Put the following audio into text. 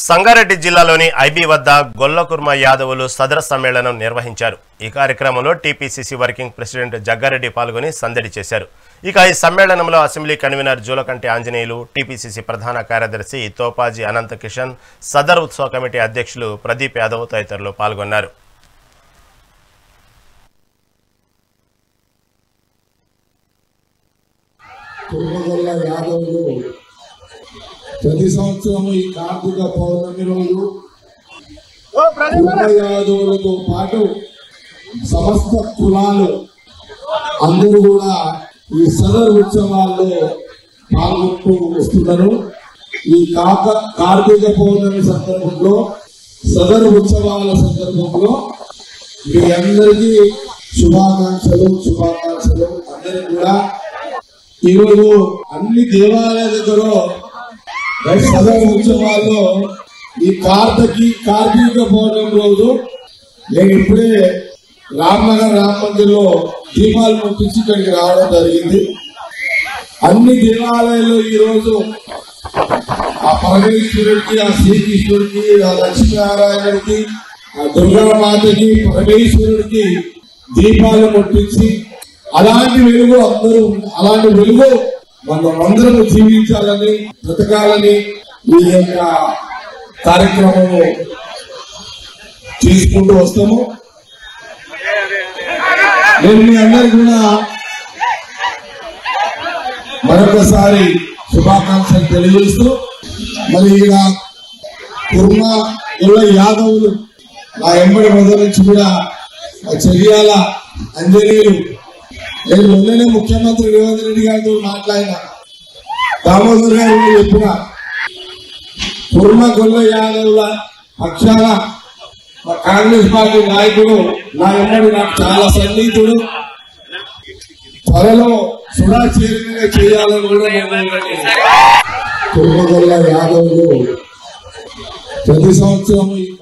సంగారెడ్డి జిల్లాలోని ఐబీ వద్ద గొల్లకుర్మ యాదవులు సదర సమ్మేళనం నిర్వహించారు। ఈ కార్యక్రమంలో టీపీసీసీ వర్కింగ్ ప్రెసిడెంట్ జగ్గారెడ్డి పాల్గొని సందడి చేశారు। ఇక ఈ సమ్మేళనంలో assembly convener Julakanti Anjaneyulu, TPCC ప్రధాన కార్యదర్శి తోపాజీ అనంత కిషన్, సదర్ ఉత్సవ కమిటీ అధ్యక్షులు ప్రదీప్ యాదవ్ తదితరులు పాల్గొన్నారు। ప్రతి సంవత్సరం ఈ కార్తీక పౌర్ణమి రోజు యాదవులతో పాటు సమస్త కులాలు అందరూ కూడా ఈ సదర్ ఉత్సవాల్లో పాల్గొంటూ వస్తున్నారు। ఈ కార్తీక పౌర్ణమి సందర్భంలో సదర్ ఉత్సవాల సందర్భంలో మీ అందరికీ శుభాకాంక్షలు। అందరికి కూడా ఈరోజు అన్ని దేవాలయాల దగ్గర సదర్ ఉత్సవాల్లో ఈ కార్తీక పౌర్ణమి రోజు నేను ఇప్పుడే రామ్నగర్ రామ మందిర్లో దీపాలు ముట్టించి ఇక్కడికి రావడం జరిగింది। అన్ని దేవాలయాల్లో ఈ రోజు ఆ పరమేశ్వరుడికి, ఆ శ్రీకృష్ణుడికి, ఆ లక్ష్మీనారాయణుడికి, ఆ దుర్గామాతకి, పరమేశ్వరుడికి దీపాలు ముట్టించి అలాంటి వెలుగు మనమందరం జీవించాలని, బ్రతకాలని ఈ యొక్క కార్యక్రమము చేసుకుంటూ వస్తాము। నేను మీ అందరికి కూడా మరొకసారి శుభాకాంక్షలు తెలియజేస్తూ, మరి ఈయన కుర్మ గొల్ల యాదవులు నా ఎంబడి మొదల నుంచి కూడా చెరియాల అంజనీయులు, నేను మొన్ననే ముఖ్యమంత్రి రేవంత్ రెడ్డి గారితో మాట్లాడిన, దామోదర్ గారు చెప్పిన కుర్మ గొల్ల యాదవుల పక్షాన కాంగ్రెస్ పార్టీ నాయకుడు నా ఎమ్మడి నాకు చాలా సన్నిహితుడు, త్వరలో సుడా చైర్మన్ చేయాలని కూడా కుర్మ గొల్ల యాదవులు ప్రతి సంవత్సరం